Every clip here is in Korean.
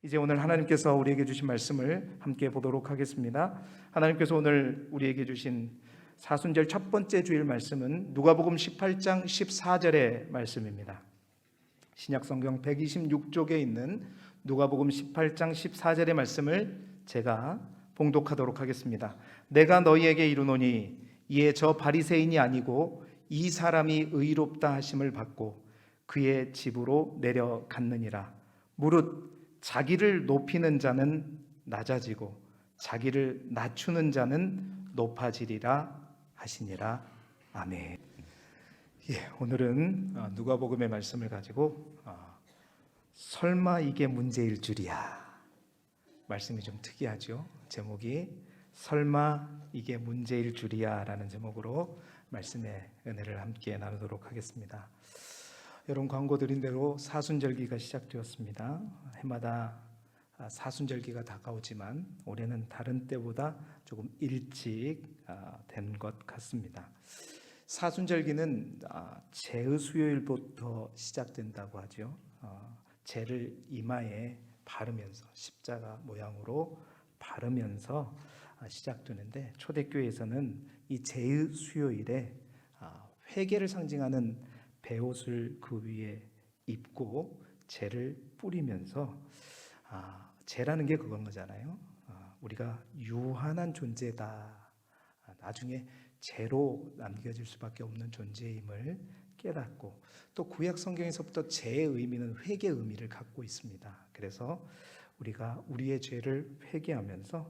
이제 오늘 하나님께서 우리에게 주신 말씀을 함께 보도록 하겠습니다. 하나님께서 오늘 우리에게 주신 사순절 첫 번째 주일 말씀은 누가복음 18장 14절의 말씀입니다. 신약성경 126쪽에 있는 누가복음 18장 14절의 말씀을 제가 봉독하도록 하겠습니다. 내가 너희에게 이르노니 이에 저 바리새인이 아니고 이 사람이 의롭다 하심을 받고 그의 집으로 내려갔느니라. 무릇 자기를 높이는 자는 낮아지고 자기를 낮추는 자는 높아지리라 하시니라. 아멘. 오늘은 누가복음의 말씀을 가지고 설마 이게 문제일 줄이야. 말씀이 좀 특이하죠. 제목이 설마 이게 문제일 줄이야 라는 제목으로 말씀의 은혜를 함께 나누도록 하겠습니다. 여러분, 광고 드린 대로 사순절기가 시작되었습니다. 해마다 사순절기가 다가오지만 올해는 다른 때보다 조금 일찍 된 것 같습니다. 사순절기는 재의 수요일부터 시작된다고 하죠. 재를 이마에 바르면서 십자가 모양으로 바르면서 시작되는데, 초대교회에서는 이 재의 수요일에 회개를 상징하는 베옷을 그 위에 입고 재를 뿌리면서 재라는 게 그건 거잖아요. 우리가 유한한 존재다, 나중에 재로 남겨질 수밖에 없는 존재임을 깨닫고, 또 구약 성경에서부터 재의 의미는 회개의 의미를 갖고 있습니다. 그래서 우리가 우리의 죄를 회개하면서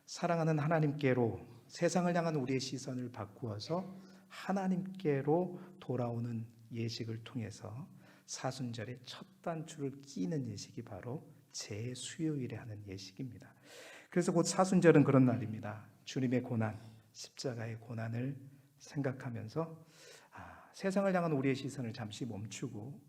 사랑하는 하나님께로 세상을 향한 우리의 시선을 바꾸어서 하나님께로 돌아오는 예식을 통해서 사순절의 첫 단추를 끼는 예식이 바로 재수요일에 하는 예식입니다. 그래서 곧 사순절은 그런 날입니다. 주님의 고난, 십자가의 고난을 생각하면서 세상을 향한 우리의 시선을 잠시 멈추고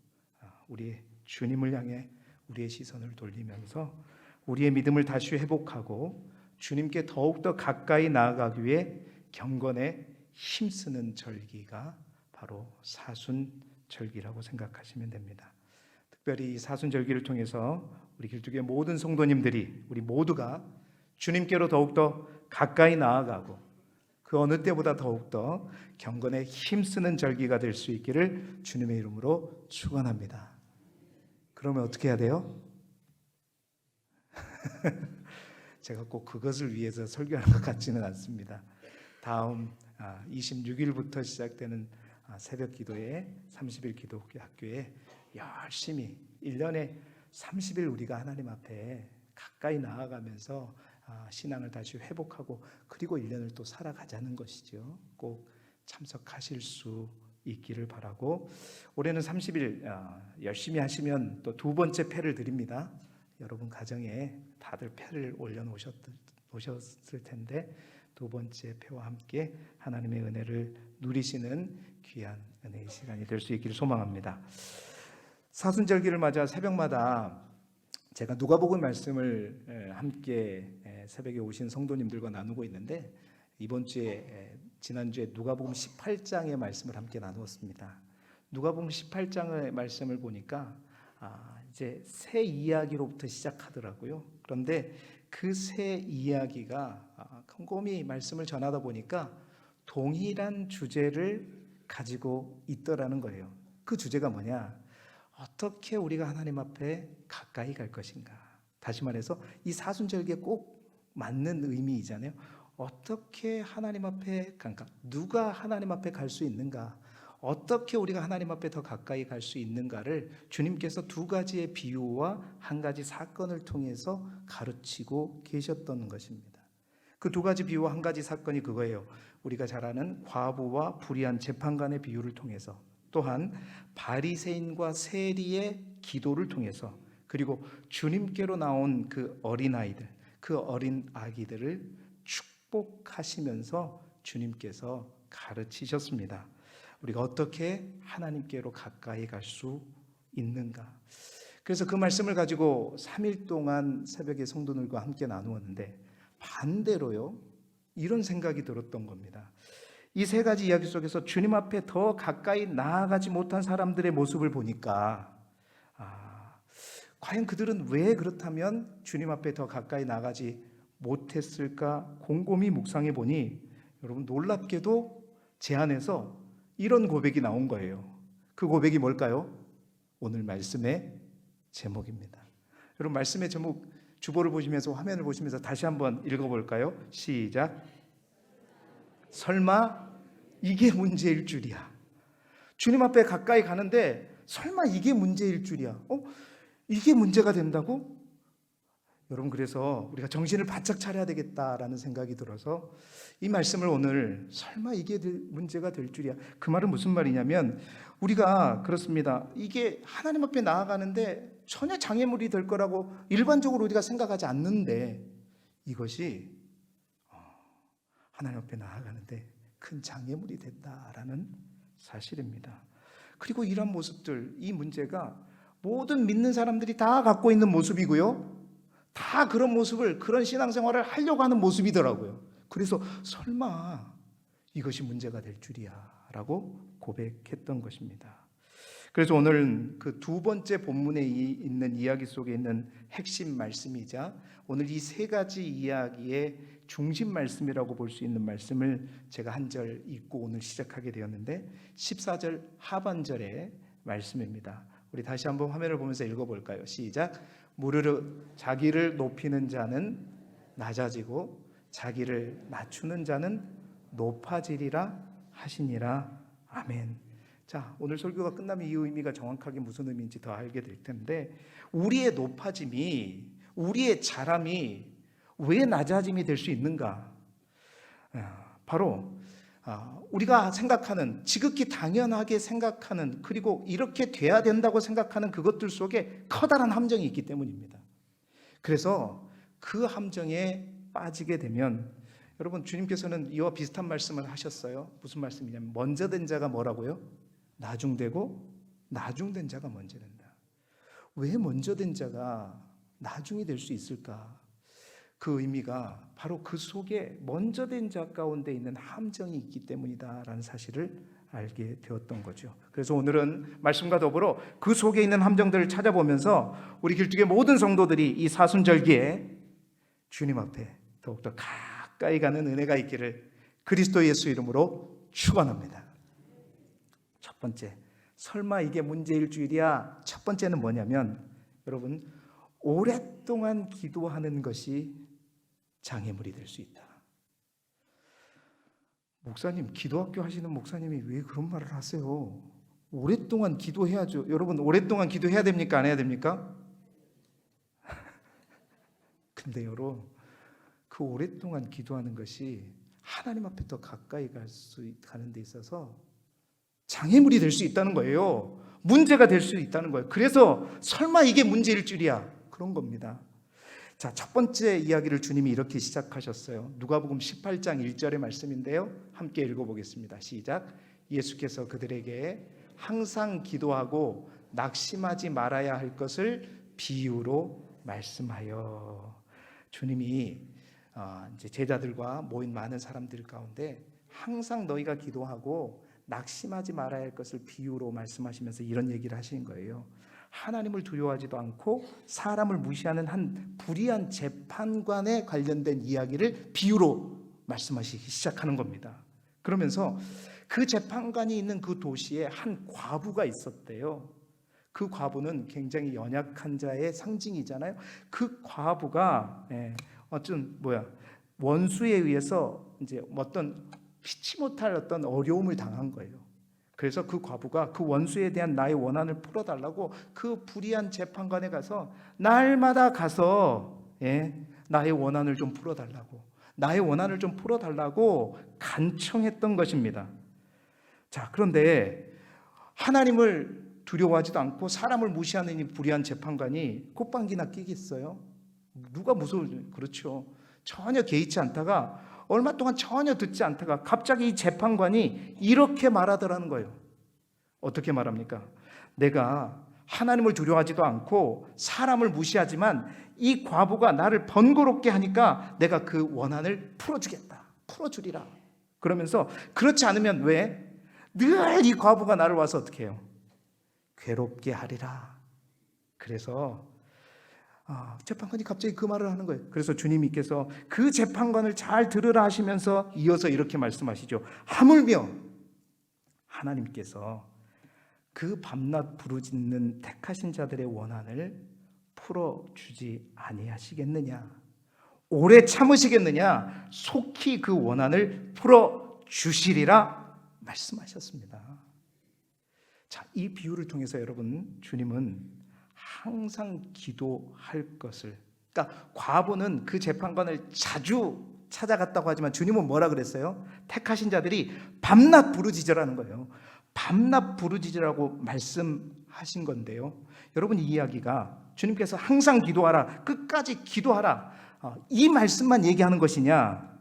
우리의 주님을 향해 우리의 시선을 돌리면서 우리의 믿음을 다시 회복하고 주님께 더욱더 가까이 나아가기 위해 경건에 힘쓰는 절기가 바로 사순절기라고 생각하시면 됩니다. 특별히 이 사순절기를 통해서 우리 길쭉의 모든 성도님들이, 우리 모두가 주님께로 더욱더 가까이 나아가고 그 어느 때보다 더욱더 경건에 힘쓰는 절기가 될 수 있기를 주님의 이름으로 축원합니다. 그러면 어떻게 해야 돼요? 제가 꼭 그것을 위해서 설교하는 것 같지는 않습니다. 다음 26일부터 시작되는 새벽 기도회 30일 기독교 학교에 열심히 1년에 30일 우리가 하나님 앞에 가까이 나아가면서 신앙을 다시 회복하고 그리고 1년을 또 살아가자는 것이죠. 꼭 참석하실 수 있기를 바라고, 올해는 30일 열심히 하시면 또 두 번째 패를 드립니다. 여러분 가정에 다들 패를 올려놓으셨을 텐데 두 번째 패와 함께 하나님의 은혜를 누리시는 귀한 은혜의 시간이 될 수 있기를 소망합니다. 사순절기를 맞아 새벽마다 제가 누가복음 말씀을 함께 새벽에 오신 성도님들과 나누고 있는데, 이번 주에 지난주에 누가복음 18장의 말씀을 함께 나누었습니다. 누가복음 18장의 말씀을 보니까 이제 새 이야기로부터 시작하더라고요. 그런데 그 새 이야기가 곰곰이 말씀을 전하다 보니까 동일한 주제를 가지고 있더라는 거예요. 그 주제가 뭐냐? 어떻게 우리가 하나님 앞에 가까이 갈 것인가? 다시 말해서 이 사순절기에 꼭 맞는 의미이잖아요. 어떻게 하나님 앞에, 그러니까 누가 하나님 앞에 갈 수 있는가? 어떻게 우리가 하나님 앞에 더 가까이 갈 수 있는가를 주님께서 두 가지의 비유와 한 가지 사건을 통해서 가르치고 계셨던 것입니다. 그 두 가지 비유와 한 가지 사건이 그거예요. 우리가 잘 아는 과부와 불의한 재판관의 비유를 통해서, 또한 바리새인과 세리의 기도를 통해서, 그리고 주님께로 나온 그 어린아이들, 그 어린 아기들을 축복하시면서 주님께서 가르치셨습니다. 우리가 어떻게 하나님께로 가까이 갈 수 있는가? 그래서 그 말씀을 가지고 3일 동안 새벽에 성도들과 함께 나누었는데, 반대로요, 이런 생각이 들었던 겁니다. 이 세 가지 이야기 속에서 주님 앞에 더 가까이 나아가지 못한 사람들의 모습을 보니까 과연 그들은 왜 그렇다면 주님 앞에 더 가까이 나가지 못했을까 곰곰이 묵상해 보니 여러분 놀랍게도 제 안에서 이런 고백이 나온 거예요. 그 고백이 뭘까요? 오늘 말씀의 제목입니다. 여러분 말씀의 제목 주보를 보시면서 화면을 보시면서 다시 한번 읽어볼까요? 시작. 설마 이게 문제일 줄이야. 주님 앞에 가까이 가는데 설마 이게 문제일 줄이야. 이게 문제가 된다고? 여러분 그래서 우리가 정신을 바짝 차려야 되겠다라는 생각이 들어서 이 말씀을 오늘 설마 이게 문제가 될 줄이야. 그 말은 무슨 말이냐면 우리가 그렇습니다. 이게 하나님 앞에 나아가는데 전혀 장애물이 될 거라고 일반적으로 우리가 생각하지 않는데 이것이 하나님 앞에 나아가는데 큰 장애물이 됐다라는 사실입니다. 그리고 이런 모습들, 이 문제가 모든 믿는 사람들이 다 갖고 있는 모습이고요. 다 그런 모습을, 그런 신앙생활을 하려고 하는 모습이더라고요. 그래서 설마 이것이 문제가 될 줄이야 라고 고백했던 것입니다. 그래서 오늘은 그 두 번째 본문에 있는 이야기 속에 있는 핵심 말씀이자 오늘 이 세 가지 이야기의 중심 말씀이라고 볼 수 있는 말씀을 제가 한 절 읽고 오늘 시작하게 되었는데 14절 하반절의 말씀입니다. 우리 다시 한번 화면을 보면서 읽어볼까요? 시작. 무릇 자기를 높이는 자는 낮아지고 자기를 낮추는 자는 높아지리라 하시니라. 아멘. 자, 오늘 설교가 끝나면 이 의미가 정확하게 무슨 의미인지 더 알게 될 텐데 우리의 높아짐이, 우리의 자람이 왜 낮아짐이 될 수 있는가? 바로 우리가 생각하는, 지극히 당연하게 생각하는, 그리고 이렇게 돼야 된다고 생각하는 그것들 속에 커다란 함정이 있기 때문입니다. 그래서 그 함정에 빠지게 되면 여러분 주님께서는 이와 비슷한 말씀을 하셨어요. 무슨 말씀이냐면 먼저 된 자가 뭐라고요? 나중되고 나중된 자가 먼저 된다. 왜 먼저 된 자가 나중이 될 수 있을까? 그 의미가 바로 그 속에 먼저 된 자 가운데 있는 함정이 있기 때문이다라는 사실을 알게 되었던 거죠. 그래서 오늘은 말씀과 더불어 그 속에 있는 함정들을 찾아보면서 우리 길쭉의 모든 성도들이 이 사순절기에 주님 앞에 더욱더 가까이 가는 은혜가 있기를 그리스도 예수 이름으로 축원합니다. 첫 번째, 설마 이게 문제일 줄이야. 첫 번째는 뭐냐면 여러분 오랫동안 기도하는 것이 장애물이 될 수 있다. 목사님, 기도학교 하시는 목사님이 왜 그런 말을 하세요? 오랫동안 기도해야죠. 여러분 오랫동안 기도해야 됩니까? 안 해야 됩니까? 근데 여러분 그 오랫동안 기도하는 것이 하나님 앞에 더 가까이 가는 데 있어서 장애물이 될 수 있다는 거예요. 문제가 될 수 있다는 거예요. 그래서 설마 이게 문제일 줄이야. 그런 겁니다. 자, 첫 번째 이야기를 주님이 이렇게 시작하셨어요. 누가복음 18장 1절의 말씀인데요. 함께 읽어보겠습니다. 시작. 예수께서 그들에게 항상 기도하고 낙심하지 말아야 할 것을 비유로 말씀하여. 주님이 이제 제자들과 모인 많은 사람들 가운데 항상 너희가 기도하고 낙심하지 말아야 할 것을 비유로 말씀하시면서 이런 얘기를 하신 거예요. 하나님을 두려워하지도 않고 사람을 무시하는 한 불의한 재판관에 관련된 이야기를 비유로 말씀하시기 시작하는 겁니다. 그러면서 그 재판관이 있는 그 도시에 한 과부가 있었대요. 그 과부는 굉장히 연약한 자의 상징이잖아요. 그 과부가 원수에 의해서 이제 어떤 피치 못할 어떤 어려움을 당한 거예요. 그래서 그 과부가 그 원수에 대한 나의 원한을 풀어달라고 그 불의한 재판관에 가서 날마다 가서 나의 원한을 좀 풀어달라고, 나의 원한을 좀 풀어달라고 간청했던 것입니다. 자, 그런데 하나님을 두려워하지도 않고 사람을 무시하는 이 불의한 재판관이 콧방귀나 끼겠어요? 누가 무서워요? 그렇죠. 전혀 개의치 않다가 얼마 동안 전혀 듣지 않다가 갑자기 이 재판관이 이렇게 말하더라는 거예요. 어떻게 말합니까? 내가 하나님을 두려워하지도 않고 사람을 무시하지만 이 과부가 나를 번거롭게 하니까 내가 그 원한을 풀어주겠다. 풀어주리라. 그러면서 그렇지 않으면 왜? 늘 이 과부가 나를 와서 어떻게 해요? 괴롭게 하리라. 그래서 재판관이 갑자기 그 말을 하는 거예요. 그래서 주님께서 그 재판관을 잘 들으라 하시면서 이어서 이렇게 말씀하시죠. 하물며 하나님께서 그 밤낮 부르짖는 택하신 자들의 원한을 풀어주지 아니하시겠느냐, 오래 참으시겠느냐, 속히 그 원한을 풀어주시리라 말씀하셨습니다. 자, 이 비유를 통해서 여러분, 주님은 항상 기도할 것을, 그러니까 과부는 그 재판관을 자주 찾아갔다고 하지만 주님은 뭐라 그랬어요? 택하신 자들이 밤낮 부르짖으라는 거예요. 밤낮 부르짖으라고 말씀하신 건데요, 여러분, 이 이야기가 주님께서 항상 기도하라, 끝까지 기도하라, 이 말씀만 얘기하는 것이냐,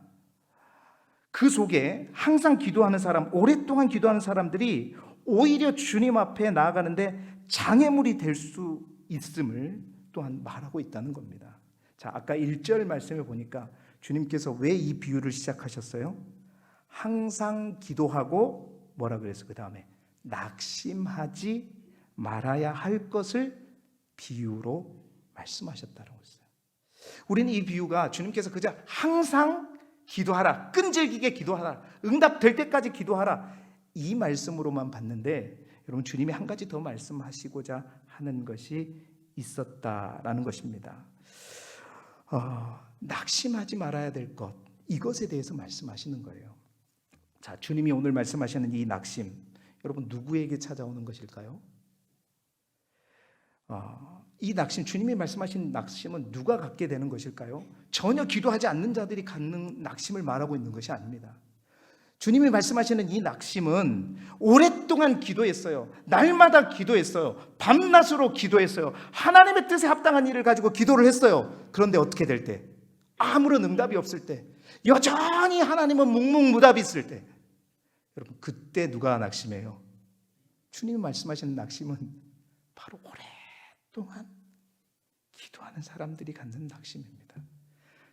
그 속에 항상 기도하는 사람, 오랫동안 기도하는 사람들이 오히려 주님 앞에 나아가는데 장애물이 될 수 있음을 또한 말하고 있다는 겁니다. 자, 아까 1절 말씀에 보니까 주님께서 왜 이 비유를 시작하셨어요? 항상 기도하고 뭐라 그랬어요? 그 다음에 낙심하지 말아야 할 것을 비유로 말씀하셨다는 것이에요. 우리는 이 비유가 주님께서 그저 항상 기도하라, 끈질기게 기도하라, 응답될 때까지 기도하라, 이 말씀으로만 봤는데, 여러분, 주님이 한 가지 더 말씀하시고자 하는 것이 있었다라는 것입니다. 낙심하지 말아야 될 것, 이것에 대해서 말씀하시는 거예요. 자, 주님이 오늘 말씀하시는 이 낙심, 여러분, 누구에게 찾아오는 것일까요? 이 낙심, 주님이 말씀하신 낙심은 누가 갖게 되는 것일까요? 전혀 기도하지 않는 자들이 갖는 낙심을 말하고 있는 것이 아닙니다. 주님이 말씀하시는 이 낙심은 오랫동안 기도했어요. 날마다 기도했어요. 밤낮으로 기도했어요. 하나님의 뜻에 합당한 일을 가지고 기도를 했어요. 그런데 어떻게 될 때? 아무런 응답이 없을 때, 여전히 하나님은 묵묵무답이 있을 때, 여러분, 그때 누가 낙심해요? 주님이 말씀하시는 낙심은 바로 오랫동안 기도하는 사람들이 갖는 낙심입니다.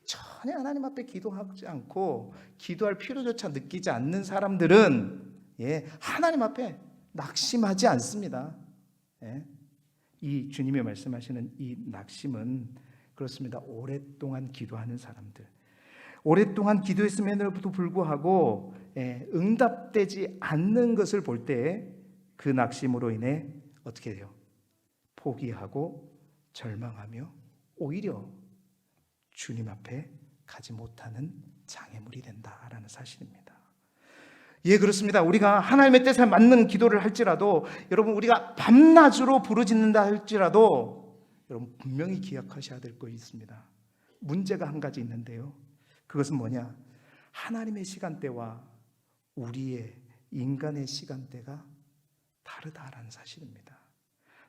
전혀 하나님 앞에 기도하지 않고 기도할 필요조차 느끼지 않는 사람들은 하나님 앞에 낙심하지 않습니다. 이 주님이 말씀하시는 이 낙심은 그렇습니다. 오랫동안 기도하는 사람들, 오랫동안 기도했음에도 불구하고 응답되지 않는 것을 볼 때 그 낙심으로 인해 어떻게 돼요? 포기하고 절망하며 오히려 주님 앞에 가지 못하는 장애물이 된다라는 사실입니다. 예, 그렇습니다. 우리가 하나님의 뜻에 맞는 기도를 할지라도, 여러분, 우리가 밤낮으로 부르짖는다 할지라도, 여러분, 분명히 기억하셔야 될 것이 있습니다. 문제가 한 가지 있는데요, 그것은 뭐냐? 하나님의 시간대와 우리의 인간의 시간대가 다르다라는 사실입니다.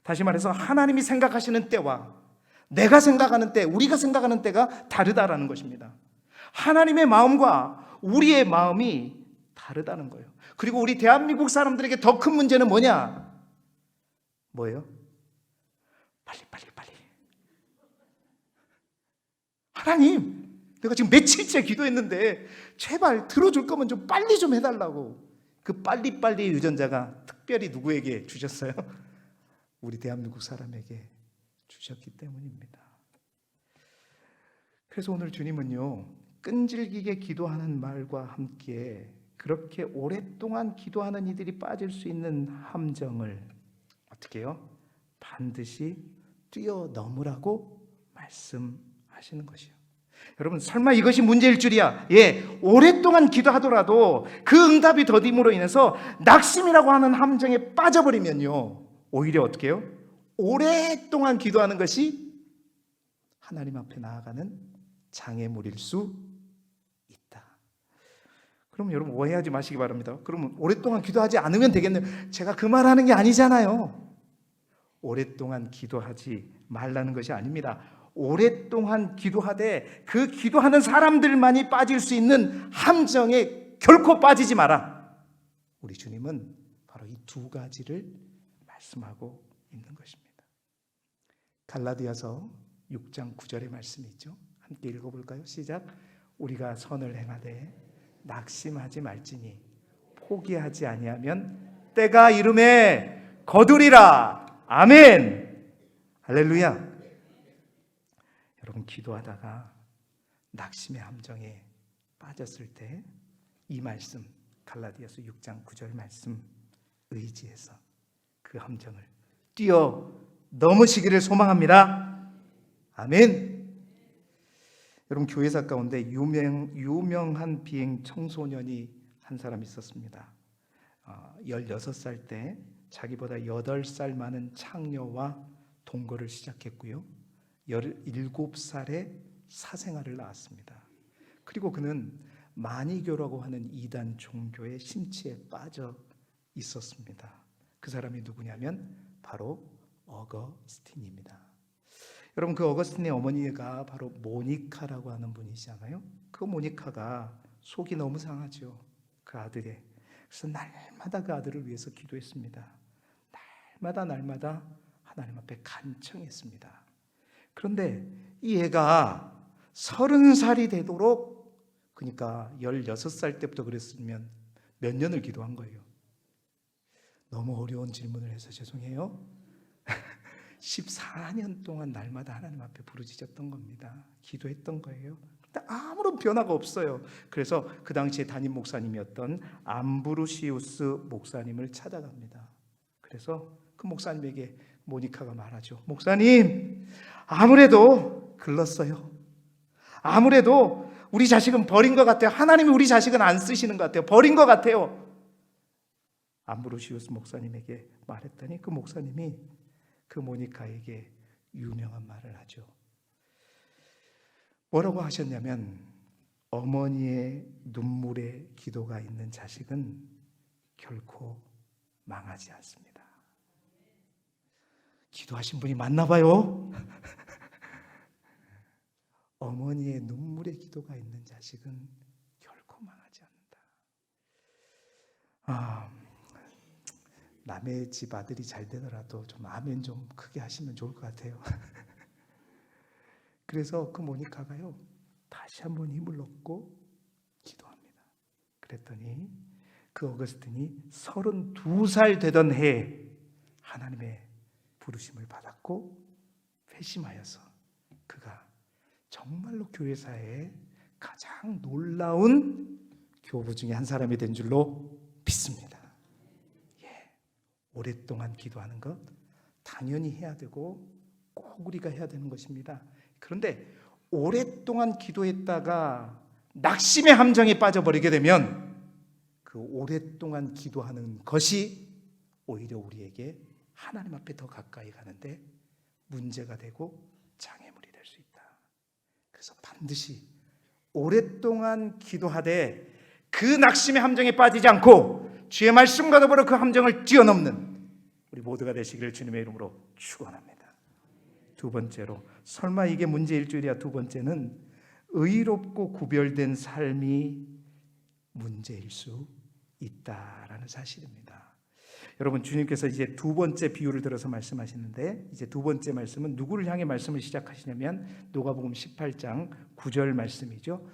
다시 말해서 하나님이 생각하시는 때와 내가 생각하는 때, 우리가 생각하는 때가 다르다라는 것입니다. 하나님의 마음과 우리의 마음이 다르다는 거예요. 그리고 우리 대한민국 사람들에게 더 큰 문제는 뭐냐? 뭐예요? 빨리. 하나님, 내가 지금 며칠째 기도했는데 제발 들어줄 거면 좀 빨리 좀 해달라고. 그 빨리의 유전자가 특별히 누구에게 주셨어요? 우리 대한민국 사람에게 주셨기 때문입니다. 그래서 오늘 주님은요, 끈질기게 기도하는 말과 함께 그렇게 오랫동안 기도하는 이들이 빠질 수 있는 함정을 어떻게 해요? 반드시 뛰어넘으라고 말씀하시는 것이요. 여러분, 설마 이것이 문제일 줄이야? 오랫동안 기도하더라도 그 응답이 더딤으로 인해서 낙심이라고 하는 함정에 빠져버리면요, 오히려 어떻게 해요? 오랫동안 기도하는 것이 하나님 앞에 나아가는 장애물일 수 있다. 그럼 여러분, 오해하지 마시기 바랍니다. 그러면 오랫동안 기도하지 않으면 되겠네요. 제가 그 말하는 게 아니잖아요. 오랫동안 기도하지 말라는 것이 아닙니다. 오랫동안 기도하되 그 기도하는 사람들만이 빠질 수 있는 함정에 결코 빠지지 마라. 우리 주님은 바로 이 두 가지를 말씀하고 있는 것입니다. 갈라디아서 6장 9절의 말씀이 있죠. 함께 읽어볼까요? 시작. 우리가 선을 행하되 낙심하지 말지니 포기하지 아니하면 때가 이름에 거두리라. 아멘. 할렐루야. 여러분, 기도하다가 낙심의 함정에 빠졌을 때 이 말씀, 갈라디아서 6장 9절 말씀 의지해서 그 함정을 뛰어 넘으시기를 소망합니다. 아멘. 여러분, 교회사 가운데 유명한 비행 청소년이 한 사람 있었습니다. 16살 때 자기보다 8살 많은 창녀와 동거를 시작했고요. 17살에 사생아를 낳았습니다. 그리고 그는 마니교라고 하는 이단 종교의 심취에 빠져 있었습니다. 그 사람이 누구냐면 바로 어거스틴입니다. 여러분, 그 어거스틴의 어머니가 바로 모니카라고 하는 분이시잖아요. 그 모니카가 속이 너무 상하죠, 그 아들의. 그래서 날마다 그 아들을 위해서 기도했습니다. 날마다 하나님 앞에 간청했습니다. 그런데 이 애가 30살이 되도록, 그러니까 16살 때부터 그랬으면 몇 년을 기도한 거예요? 너무 어려운 질문을 해서 죄송해요. 14년 동안 날마다 하나님 앞에 부르짖었던 겁니다. 기도했던 거예요. 근데 아무런 변화가 없어요. 그래서 그 당시에 담임 목사님이었던 암브루시우스 목사님을 찾아갑니다. 그래서 그 목사님에게 모니카가 말하죠. 목사님, 아무래도 글렀어요. 아무래도 우리 자식은 버린 것 같아요. 하나님이 우리 자식은 안 쓰시는 것 같아요. 버린 것 같아요. 암브로시우스 목사님에게 말했더니 그 목사님이 그 모니카에게 유명한 말을 하죠. 뭐라고 하셨냐면, 어머니의 눈물의 기도가 있는 자식은 결코 망하지 않습니다. 기도하신 분이 맞나 봐요. 어머니의 눈물의 기도가 있는 자식은 결코 망하지 않는다. 남의 집 아들이 잘 되더라도 좀 아멘 좀 크게 하시면 좋을 것 같아요. 그래서 그 모니카가요, 다시 한번 힘을 얻고 기도합니다. 그랬더니 그 어거스틴이 32살 되던 해에 하나님의 부르심을 받았고 회심하여서 그가 정말로 교회사에 가장 놀라운 교부 중에 한 사람이 된 줄로 믿습니다. 오랫동안 기도하는 것 당연히 해야 되고 꼭 우리가 해야 되는 것입니다. 그런데 오랫동안 기도했다가 낙심의 함정에 빠져버리게 되면 그 오랫동안 기도하는 것이 오히려 우리에게 하나님 앞에 더 가까이 가는데 문제가 되고 장애물이 될 수 있다. 그래서 반드시 오랫동안 기도하되 그 낙심의 함정에 빠지지 않고 주의 말씀과 더불어 그 함정을 뛰어넘는 우리 모두가 되시기를 주님의 이름으로 축원합니다. 두 번째로, 설마 이게 문제일 줄이야. 두 번째는 의롭고 구별된 삶이 문제일 수 있다라는 사실입니다. 여러분, 주님께서 이제 두 번째 비유를 들어서 말씀하시는데, 이제 두 번째 말씀은 누구를 향해 말씀을 시작하시냐면 누가복음 18장 9절 말씀이죠.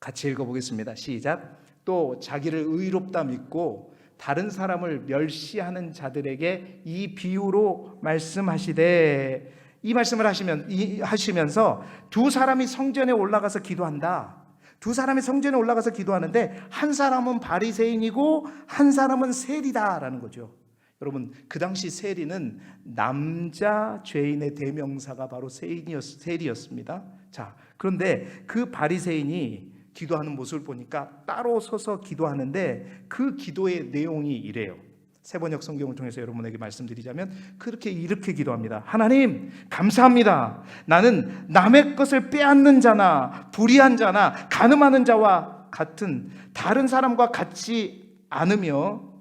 같이 읽어보겠습니다. 시작. 또 자기를 의롭다 믿고 다른 사람을 멸시하는 자들에게 이 비유로 말씀하시되, 이 말씀을 하시면서 두 사람이 성전에 올라가서 기도한다. 두 사람이 성전에 올라가서 기도하는데 한 사람은 바리새인이고 한 사람은 세리다라는 거죠. 여러분, 그 당시 세리는 남자 죄인의 대명사가 바로 세리였습니다. 자, 그런데 그 바리새인이 기도하는 모습을 보니까 따로 서서 기도하는데 그 기도의 내용이 이래요. 세번역 성경을 통해서 여러분에게 말씀드리자면 이렇게 기도합니다. 하나님, 감사합니다. 나는 남의 것을 빼앗는 자나 불의한 자나 가늠하는 자와 같은 다른 사람과 같지 않으며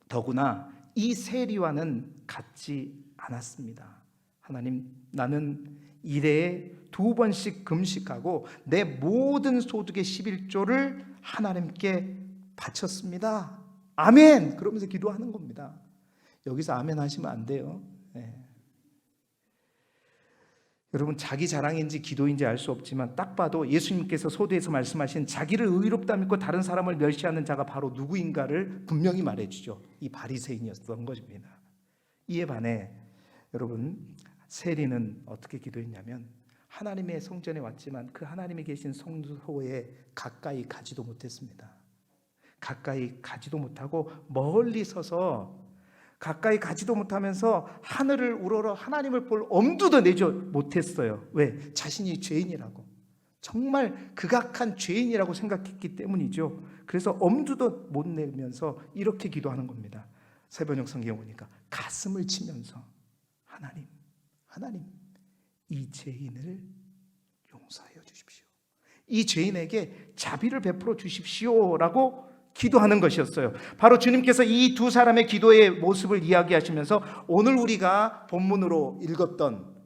더구나 이 세리와는 같지 않았습니다. 하나님, 나는 일해에 2번씩 금식하고 내 모든 소득의 11조를 하나님께 바쳤습니다. 아멘! 그러면서 기도하는 겁니다. 여기서 아멘 하시면 안 돼요. 네. 여러분, 자기 자랑인지 기도인지 알 수 없지만 딱 봐도 예수님께서 소두에서 말씀하신 자기를 의롭다 믿고 다른 사람을 멸시하는 자가 바로 누구인가를 분명히 말해주죠. 이 바리새인이었던 것입니다. 이에 반해 여러분, 세리는 어떻게 기도했냐면, 하나님의 성전에 왔지만 그 하나님이 계신 성소에 가까이 가지도 못했습니다. 가까이 가지도 못하고 멀리 서서 가까이 가지도 못하면서 하늘을 우러러 하나님을 볼 엄두도 내지 못했어요. 왜? 자신이 죄인이라고, 정말 극악한 죄인이라고 생각했기 때문이죠. 그래서 엄두도 못 내면서 이렇게 기도하는 겁니다. 새번역 성경에 보니까 가슴을 치면서 하나님 이 죄인을 용서하여 주십시오. 이 죄인에게 자비를 베풀어 주십시오라고 기도하는 것이었어요. 바로 주님께서 이 두 사람의 기도의 모습을 이야기하시면서 오늘 우리가 본문으로 읽었던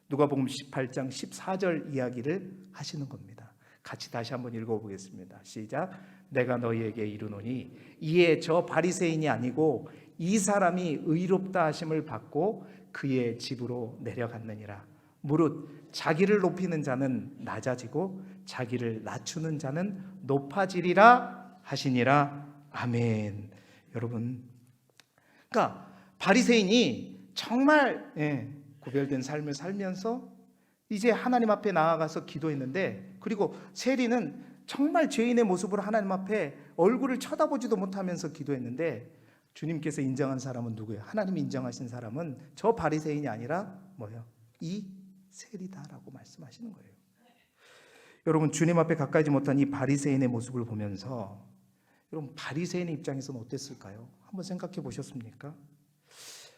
누가복음 18장 14절 이야기를 하시는 겁니다. 같이 다시 한번 읽어보겠습니다. 시작. 내가 너희에게 이르노니 이에 저 바리새인이 아니고 이 사람이 의롭다 하심을 받고 그의 집으로 내려갔느니라. 무릇 자기를 높이는 자는 낮아지고 자기를 낮추는 자는 높아지리라 하시니라. 아멘. 여러분, 그러니까 바리새인이 정말 구별된 삶을 살면서 이제 하나님 앞에 나아가서 기도했는데, 그리고 세리는 정말 죄인의 모습으로 하나님 앞에 얼굴을 쳐다보지도 못하면서 기도했는데, 주님께서 인정한 사람은 누구예요? 하나님이 인정하신 사람은 저 바리새인이 아니라 뭐예요? 이 세리다라고 말씀하시는 거예요. 여러분, 주님 앞에 가까이지 못한 이 바리새인의 모습을 보면서 여러분, 바리새인의 입장에서는 어땠을까요? 한번 생각해 보셨습니까?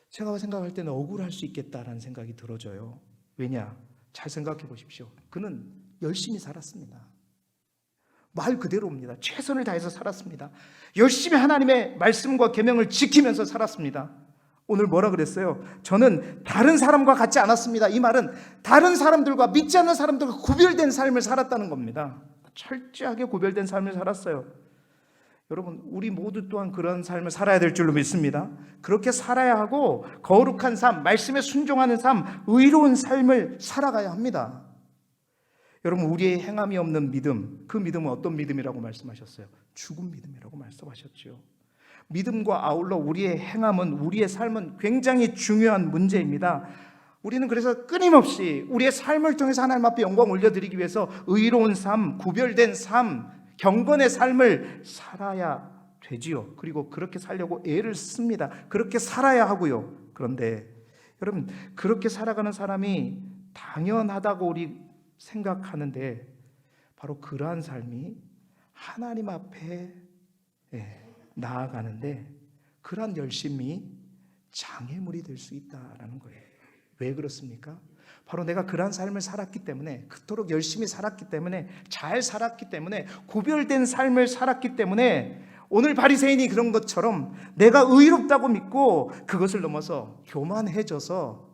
제가 생각할 때는 억울할 수 있겠다라는 생각이 들어져요. 왜냐? 잘 생각해 보십시오. 그는 열심히 살았습니다. 말 그대로입니다. 최선을 다해서 살았습니다. 열심히 하나님의 말씀과 계명을 지키면서 살았습니다. 오늘 뭐라 그랬어요? 저는 다른 사람과 같지 않았습니다. 이 말은 다른 사람들과, 믿지 않는 사람들과 구별된 삶을 살았다는 겁니다. 철저하게 구별된 삶을 살았어요. 여러분, 우리 모두 또한 그런 삶을 살아야 될 줄로 믿습니다. 그렇게 살아야 하고 거룩한 삶, 말씀에 순종하는 삶, 의로운 삶을 살아가야 합니다. 여러분, 우리의 행함이 없는 믿음, 그 믿음은 어떤 믿음이라고 말씀하셨어요? 죽은 믿음이라고 말씀하셨죠. 믿음과 아울러 우리의 행함은, 우리의 삶은 굉장히 중요한 문제입니다. 우리는 그래서 끊임없이 우리의 삶을 통해서 하나님 앞에 영광 올려드리기 위해서 의로운 삶, 구별된 삶, 경건의 삶을 살아야 되지요. 그리고 그렇게 살려고 애를 씁니다. 그렇게 살아야 하고요. 그런데 여러분, 그렇게 살아가는 사람이 당연하다고 우리 생각하는데, 바로 그러한 삶이 하나님 앞에 나아가는데 그러한 열심이 장애물이 될 수 있다라는 거예요. 왜 그렇습니까? 바로 내가 그러한 삶을 살았기 때문에, 그토록 열심히 살았기 때문에, 잘 살았기 때문에, 구별된 삶을 살았기 때문에 오늘 바리새인이 그런 것처럼 내가 의롭다고 믿고 그것을 넘어서 교만해져서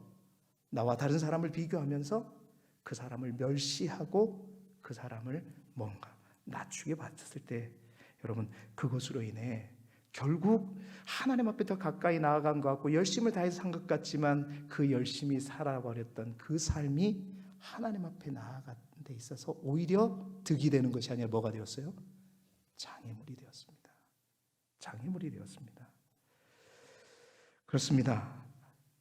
나와 다른 사람을 비교하면서 그 사람을 멸시하고 그 사람을 뭔가 낮추게 봤을 때, 여러분, 그것으로 인해 결국 하나님 앞에 더 가까이 나아간 것 같고 열심을 다해서 산 것 같지만 그 열심히 살아버렸던 그 삶이 하나님 앞에 나아간 데 있어서 오히려 득이 되는 것이 아니라 뭐가 되었어요? 장애물이 되었습니다. 장애물이 되었습니다. 그렇습니다.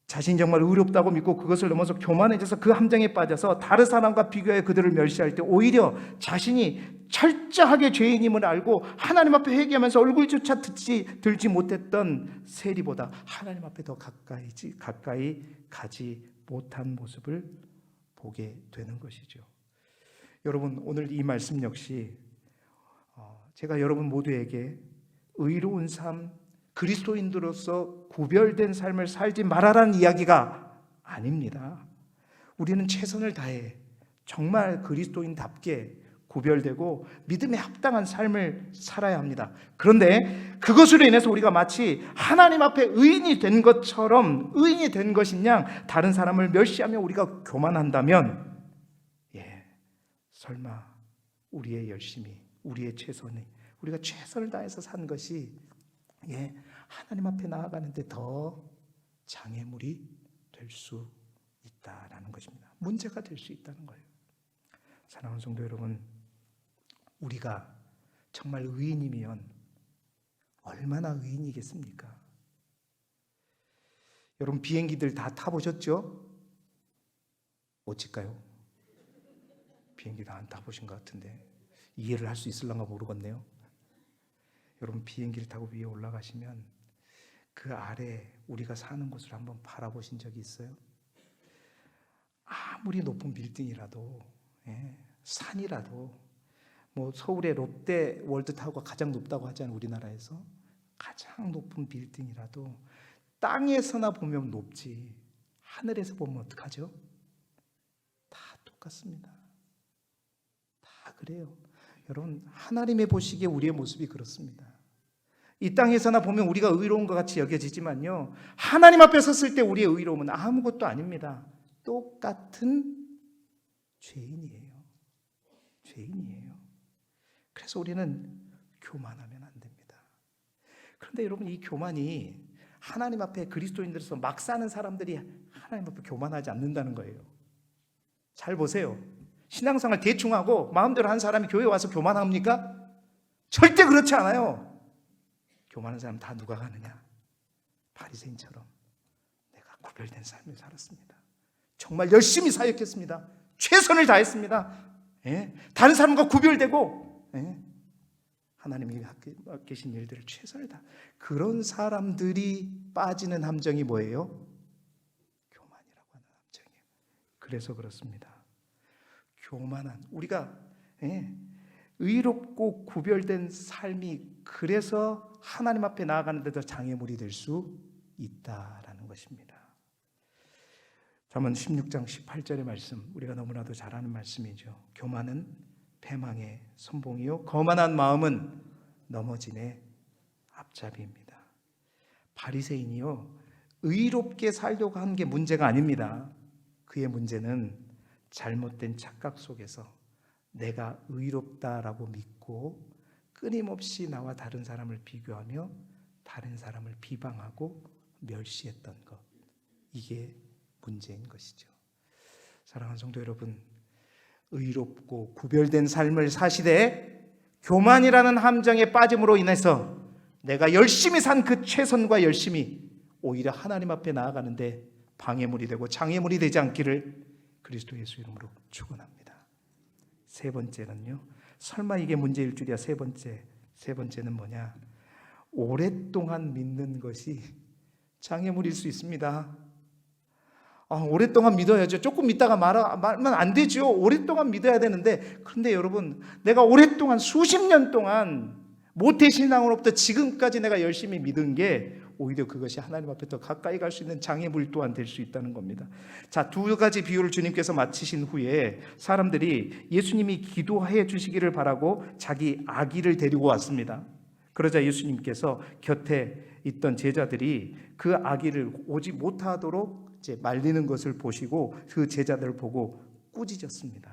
자신이 정말 의롭다고 믿고 그것을 넘어서 교만해져서 그 함정에 빠져서 다른 사람과 비교해 그들을 멸시할 때 오히려 자신이 철저하게 죄인임을 알고 하나님 앞에 회개하면서 얼굴조차 들지 못했던 세리보다 하나님 앞에 더 가까이 가지 못한 모습을 보게 되는 것이죠. 여러분, 오늘 이 말씀 역시 제가 여러분 모두에게 의로운 삶, 그리스도인으로서 구별된 삶을 살지 말아라는 이야기가 아닙니다. 우리는 최선을 다해 정말 그리스도인답게 구별되고 믿음에 합당한 삶을 살아야 합니다. 그런데 그것으로 인해서 우리가 마치 하나님 앞에 의인이 된 것처럼, 의인이 된 것인 양 다른 사람을 멸시하며 우리가 교만한다면, 설마 우리의 열심이, 우리의 최선이, 우리가 최선을 다해서 산 것이 하나님 앞에 나아가는데 더 장애물이 될 수 있다라는 것입니다. 문제가 될 수 있다는 거예요. 사랑하는 성도 여러분, 우리가 정말 의인이면 얼마나 의인이겠습니까? 여러분, 비행기들 다 타보셨죠? 멋질까요? 비행기도 안 타보신 것 같은데 이해를 할 수 있을런가 모르겠네요. 여러분, 비행기를 타고 위에 올라가시면 그 아래 우리가 사는 곳을 한번 바라보신 적이 있어요? 아무리 높은 빌딩이라도, 산이라도, 뭐 서울의 롯데 월드타워가 가장 높다고 하잖아요. 우리나라에서 가장 높은 빌딩이라도 땅에서나 보면 높지 하늘에서 보면 어떡하죠? 다 똑같습니다. 다 그래요. 여러분, 하나님의 보시기에 우리의 모습이 그렇습니다. 이 땅에서나 보면 우리가 의로운 것 같이 여겨지지만요, 하나님 앞에 섰을 때 우리의 의로움은 아무것도 아닙니다. 똑같은 죄인이에요. 죄인이에요. 그래서 우리는 교만하면 안 됩니다. 그런데 여러분, 이 교만이 하나님 앞에 그리스도인들로서 막 사는 사람들이 하나님 앞에 교만하지 않는다는 거예요. 잘 보세요. 신앙생활 대충 하고 마음대로 한 사람이 교회 와서 교만합니까? 절대 그렇지 않아요. 교만한 사람 다 누가 가느냐? 바리새인처럼 내가 구별된 삶을 살았습니다. 정말 열심히 사역했습니다. 최선을 다했습니다. 다른 사람과 구별되고, 하나님이 계신 일들을 최선을 다. 그런 사람들이 빠지는 함정이 뭐예요? 교만이라고 하는 함정이에요. 그래서 그렇습니다. 교만한, 우리가 의롭고 구별된 삶이 그래서 하나님 앞에 나아가는 데도 장애물이 될 수 있다라는 것입니다. 잠언 16장 18절의 말씀, 우리가 너무나도 잘 아는 말씀이죠. 교만은 패망의 선봉이요 거만한 마음은 넘어짐의 앞잡이입니다. 바리새인이요, 의롭게 살려고 한 게 문제가 아닙니다. 그의 문제는 잘못된 착각 속에서 내가 의롭다라고 믿고 끊임없이 나와 다른 사람을 비교하며 다른 사람을 비방하고 멸시했던 것, 이게 문제인 것이죠. 사랑하는 성도 여러분, 의롭고 구별된 삶을 사시되 교만이라는 함정에 빠짐으로 인해서 내가 열심히 산 그 최선과 열심이 오히려 하나님 앞에 나아가는데 방해물이 되고 장애물이 되지 않기를 그리스도 예수 이름으로 축원합니다. 세 번째는요, 설마 이게 문제일 줄이야. 세 번째는 뭐냐? 오랫동안 믿는 것이 장애물일 수 있습니다. 오랫동안 믿어야죠. 조금 믿다가 말면 안 되죠. 오랫동안 믿어야 되는데, 그런데 여러분, 내가 오랫동안 수십 년 동안 모태신앙으로부터 지금까지 내가 열심히 믿은 게 오히려 그것이 하나님 앞에 더 가까이 갈 수 있는 장애물 또한 될 수 있다는 겁니다. 자, 두 가지 비유를 주님께서 마치신 후에 사람들이 예수님이 기도해 주시기를 바라고 자기 아기를 데리고 왔습니다. 그러자 예수님께서 곁에 있던 제자들이 그 아기를 오지 못하도록 이제 말리는 것을 보시고 그 제자들을 보고 꾸짖었습니다.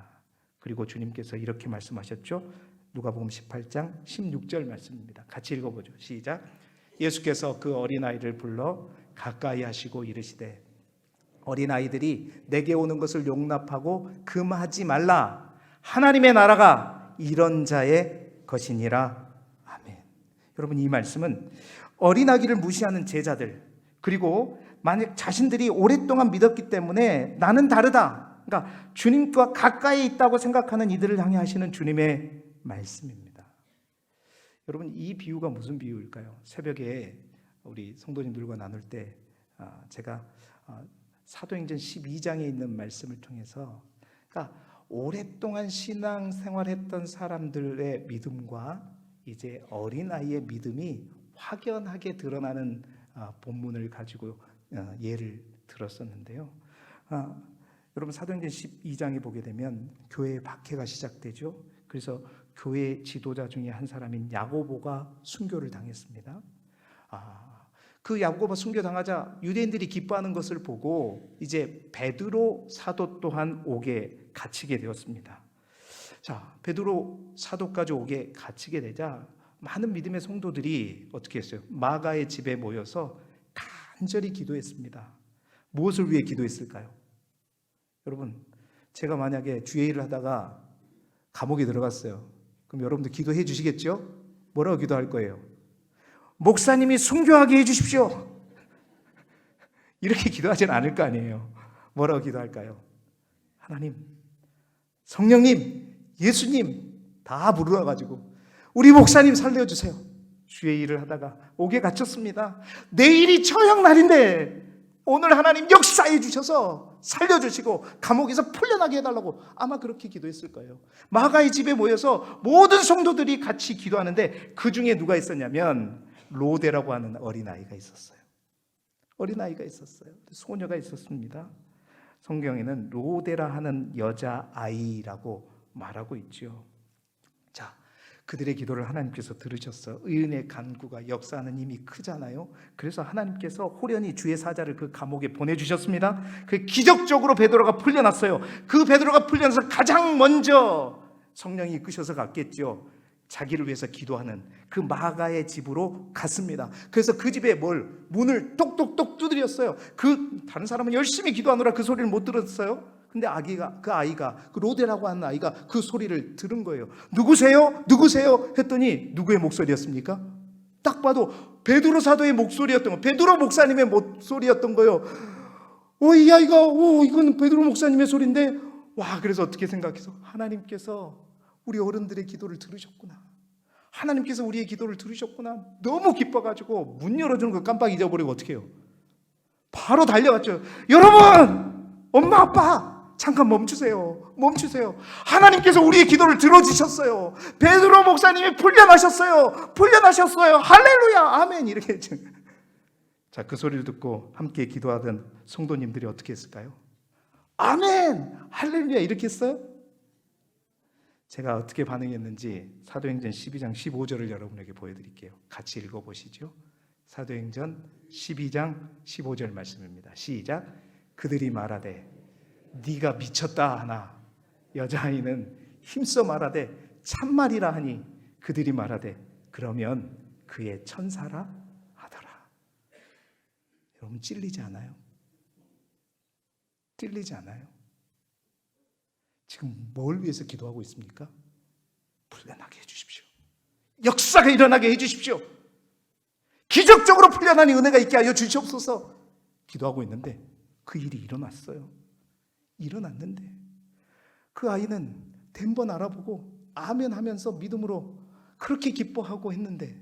그리고 주님께서 이렇게 말씀하셨죠. 누가복음 18장 16절 말씀입니다. 같이 읽어보죠. 시작. 예수께서 그 어린아이를 불러 가까이 하시고 이르시되 어린아이들이 내게 오는 것을 용납하고 금하지 말라. 하나님의 나라가 이런 자의 것이니라. 아멘. 여러분, 이 말씀은 어린아기를 무시하는 제자들, 그리고 만약 자신들이 오랫동안 믿었기 때문에 나는 다르다, 그러니까 주님과 가까이 있다고 생각하는 이들을 향해 하시는 주님의 말씀입니다. 여러분, 이 비유가 무슨 비유일까요? 새벽에 우리 성도님들과 나눌 때 제가 사도행전 12장에 있는 말씀을 통해서, 그러니까 오랫동안 신앙생활했던 사람들의 믿음과 이제 어린아이의 믿음이 확연하게 드러나는 본문을 가지고 예를 들었었는데요. 여러분, 사도행전 12장에 보게 되면 교회의 박해가 시작되죠. 그래서 교회 지도자 중에 한 사람인 야고보가 순교를 당했습니다. 그 야고보가 순교당하자 유대인들이 기뻐하는 것을 보고 이제 베드로 사도 또한 옥에 갇히게 되었습니다. 자, 베드로 사도까지 옥에 갇히게 되자 많은 믿음의 성도들이 어떻게 했어요? 마가의 집에 모여서 간절히 기도했습니다. 무엇을 위해 기도했을까요? 여러분, 제가 만약에 주일을 하다가 감옥에 들어갔어요. 그럼 여러분들 기도해 주시겠죠? 뭐라고 기도할 거예요? 목사님이 순교하게 해 주십시오. 이렇게 기도하지는 않을 거 아니에요. 뭐라고 기도할까요? 하나님, 성령님, 예수님 다 부르러가지고 우리 목사님 살려주세요. 주의 일을 하다가 옥에 갇혔습니다. 내일이 처형날인데 오늘 하나님 역사해 주셔서 살려주시고 감옥에서 풀려나게 해달라고 아마 그렇게 기도했을 거예요. 마가의 집에 모여서 모든 성도들이 같이 기도하는데 그 중에 누가 있었냐면 로데라고 하는 어린아이가 있었어요. 어린아이가 있었어요. 소녀가 있었습니다. 성경에는 로데라 하는 여자아이라고 말하고 있죠. 자, 그들의 기도를 하나님께서 들으셨어요. 의인의 간구가 역사하는 힘이 크잖아요. 그래서 하나님께서 호련히 주의 사자를 그 감옥에 보내주셨습니다. 그 기적적으로 베드로가 풀려났어요. 그 베드로가 풀려나서 가장 먼저 성령이 이끄셔서 갔겠죠. 자기를 위해서 기도하는 그 마가의 집으로 갔습니다. 그래서 그 집에 문을 똑똑똑 두드렸어요. 다른 사람은 열심히 기도하느라 그 소리를 못 들었어요. 근데 그 아이가 그 로데라고 하는 아이가 그 소리를 들은 거예요. 누구세요? 누구세요? 했더니 누구의 목소리였습니까? 딱 봐도 베드로 사도의 목소리였던 거예요. 베드로 목사님의 목소리였던 거예요. 이 아이가 이건 베드로 목사님의 소리인데 그래서 어떻게 생각해서 하나님께서 우리 어른들의 기도를 들으셨구나. 하나님께서 우리의 기도를 들으셨구나. 너무 기뻐가지고 문 열어주는 거 깜빡 잊어버리고 어떻게 해요? 바로 달려갔죠. 여러분! 엄마 아빠! 잠깐 멈추세요. 하나님께서 우리의 기도를 들어주셨어요. 베드로 목사님이 풀려나셨어요. 할렐루야, 아멘. 이렇게 했죠. 자, 그 소리를 듣고 함께 기도하던 성도님들이 어떻게 했을까요? 아멘, 할렐루야 이렇게 했어요? 제가 어떻게 반응했는지 사도행전 12장 15절을 여러분에게 보여드릴게요. 같이 읽어보시죠. 사도행전 12장 15절 말씀입니다. 시작. 그들이 말하되 네가 미쳤다 하나 여자아이는 힘써 말하되 참말이라 하니 그들이 말하되 그러면 그의 천사라 하더라. 여러분 찔리지 않아요? 지금 뭘 위해서 기도하고 있습니까? 풀려나게 해주십시오. 역사가 일어나게 해주십시오. 기적적으로 풀려나니 은혜가 있게 하여 주시옵소서. 기도하고 있는데 그 일이 일어났는데 그 아이는 된 번 알아보고 아멘 하면서 믿음으로 그렇게 기뻐하고 했는데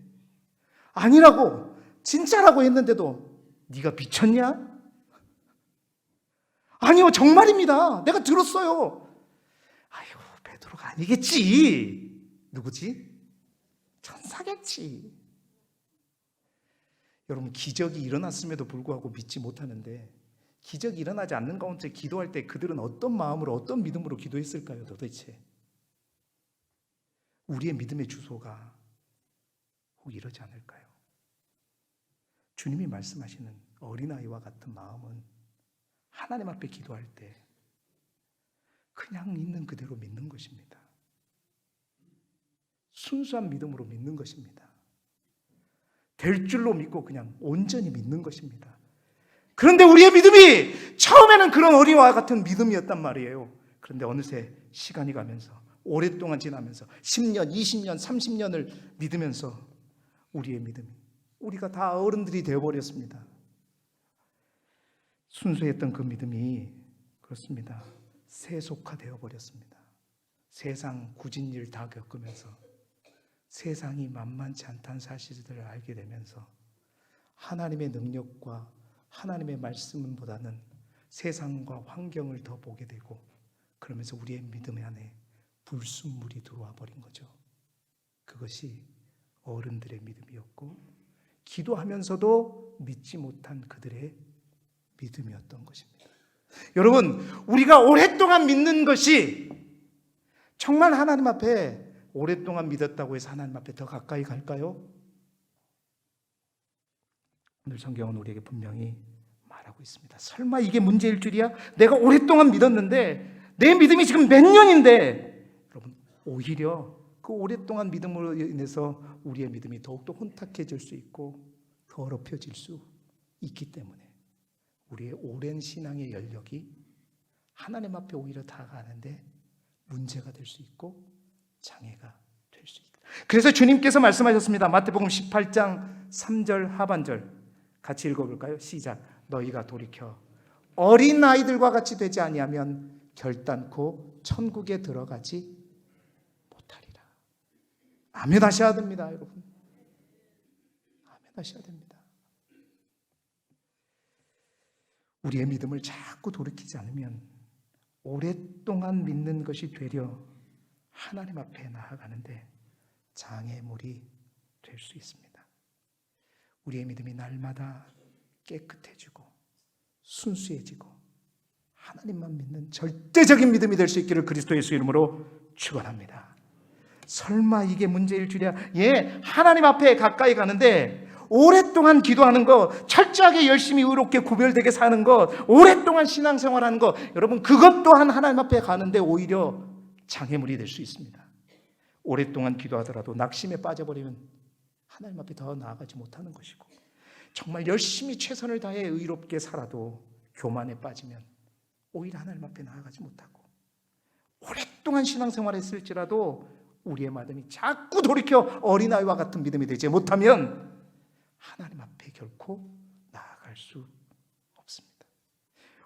아니라고 진짜라고 했는데도 네가 미쳤냐? 아니요, 정말입니다. 내가 들었어요. 아이고, 베드로가 아니겠지. 누구지? 천사겠지. 여러분, 기적이 일어났음에도 불구하고 믿지 못하는데 기적이 일어나지 않는 가운데 기도할 때 그들은 어떤 마음으로 어떤 믿음으로 기도했을까요? 도대체 우리의 믿음의 주소가 혹 이러지 않을까요? 주님이 말씀하시는 어린아이와 같은 마음은 하나님 앞에 기도할 때 그냥 있는 그대로 믿는 것입니다. 순수한 믿음으로 믿는 것입니다. 될 줄로 믿고 그냥 온전히 믿는 것입니다. 그런데 우리의 믿음이 처음에는 그런 어린아이와 같은 믿음이었단 말이에요. 그런데 어느새 시간이 가면서 오랫동안 지나면서 10년, 20년, 30년을 믿으면서 우리의 믿음이 우리가 다 어른들이 되어버렸습니다. 순수했던 그 믿음이 그렇습니다. 세속화되어 버렸습니다. 세상 굳은 일 다 겪으면서 세상이 만만치 않다는 사실들을 알게 되면서 하나님의 능력과 하나님의 말씀보다는 세상과 환경을 더 보게 되고 그러면서 우리의 믿음 안에 불순물이 들어와 버린 거죠. 그것이 어른들의 믿음이었고 기도하면서도 믿지 못한 그들의 믿음이었던 것입니다. 여러분, 우리가 오랫동안 믿는 것이 정말 하나님 앞에 오랫동안 믿었다고 해서 하나님 앞에 더 가까이 갈까요? 오늘 성경은 우리에게 분명히 말하고 있습니다. 설마 이게 문제일 줄이야? 내가 오랫동안 믿었는데 내 믿음이 지금 몇 년인데 여러분, 오히려 그 오랫동안 믿음으로 인해서 우리의 믿음이 더욱더 혼탁해질 수 있고 더럽혀질 수 있기 때문에 우리의 오랜 신앙의 연력이 하나님 앞에 오히려 다가가는데 문제가 될 수 있고 장애가 될 수 있다. 그래서 주님께서 말씀하셨습니다. 마태복음 18장 3절 하반절 같이 읽어볼까요? 시작. 너희가 돌이켜 어린아이들과 같이 되지 아니하면 결단코 천국에 들어가지 아멘하셔야 됩니다, 여러분. 아멘하셔야 됩니다. 우리의 믿음을 자꾸 돌이키지 않으면 오랫동안 믿는 것이 되려 하나님 앞에 나아가는데 장애물이 될 수 있습니다. 우리의 믿음이 날마다 깨끗해지고 순수해지고 하나님만 믿는 절대적인 믿음이 될 수 있기를 그리스도 예수 이름으로 축원합니다. 설마 이게 문제일 줄이야? 예, 하나님 앞에 가까이 가는데 오랫동안 기도하는 것, 철저하게 열심히 의롭게 구별되게 사는 것, 오랫동안 신앙생활하는 것, 여러분 그것 또한 하나님 앞에 가는데 오히려 장애물이 될 수 있습니다. 오랫동안 기도하더라도 낙심에 빠져버리면 하나님 앞에 더 나아가지 못하는 것이고, 정말 열심히 최선을 다해 의롭게 살아도 교만에 빠지면 오히려 하나님 앞에 나아가지 못하고, 오랫동안 신앙생활을 했을지라도 우리의 믿음이 자꾸 돌이켜 어린아이와 같은 믿음이 되지 못하면 하나님 앞에 결코 나아갈 수 없습니다.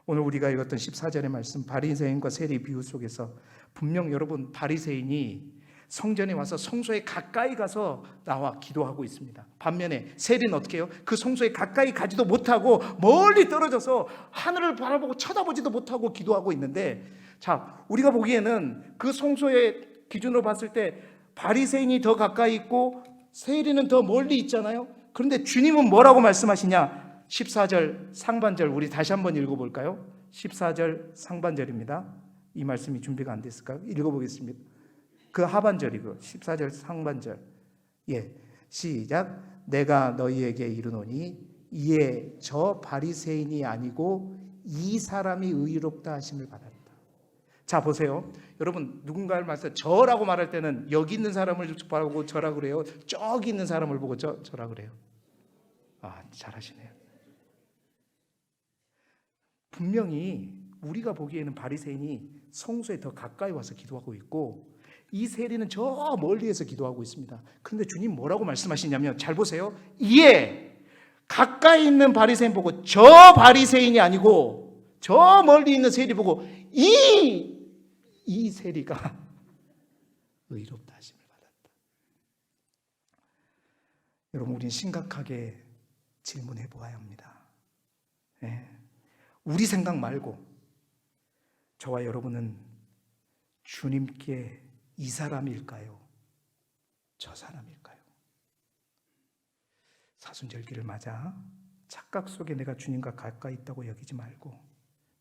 오늘 우리가 읽었던 14절의 말씀, 바리새인과 세리 비유 속에서 분명 여러분 바리새인이 성전에 와서 성소에 가까이 가서 나와 기도하고 있습니다. 반면에 세리는 어떻게 해요? 그 성소에 가까이 가지도 못하고 멀리 떨어져서 하늘을 바라보고 쳐다보지도 못하고 기도하고 있는데, 자, 우리가 보기에는 그 성소의 기준으로 봤을 때 바리새인이 더 가까이 있고 세리는 더 멀리 있잖아요. 그런데 주님은 뭐라고 말씀하시냐? 14절 상반절 우리 다시 한번 읽어볼까요? 14절 상반절입니다. 이 말씀이 준비가 안 됐을까요? 읽어보겠습니다. 그 하반절이고 14절 상반절. 예, 시작. 내가 너희에게 이르노니 이에 저 바리새인이 아니고 이 사람이 의롭다 하심을 받았다. 자, 보세요. 여러분, 누군가를 말해서 저라고 말할 때는 여기 있는 사람을 보고 저라 그래요? 저기 있는 사람을 보고 저라 그래요? 아, 잘하시네요. 분명히 우리가 보기에는 바리새인이 성소에 더 가까이 와서 기도하고 있고 이 세리는 저 멀리에서 기도하고 있습니다. 그런데 주님 뭐라고 말씀하시냐면, 잘 보세요. 이에 가까이 있는 바리새인 보고 저 바리새인이 아니고 저 멀리 있는 세리 보고 이 세리가 의롭다 하심을 받았다. 여러분, 우리는 심각하게 질문해 보아야 합니다. 네. 우리 생각 말고 저와 여러분은 주님께 이 사람일까요? 저 사람일까요? 사순절기를 맞아 착각 속에 내가 주님과 가까이 있다고 여기지 말고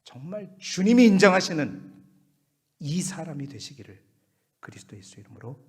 정말 주님이 인정하시는 이 사람이 되시기를 그리스도 예수 이름으로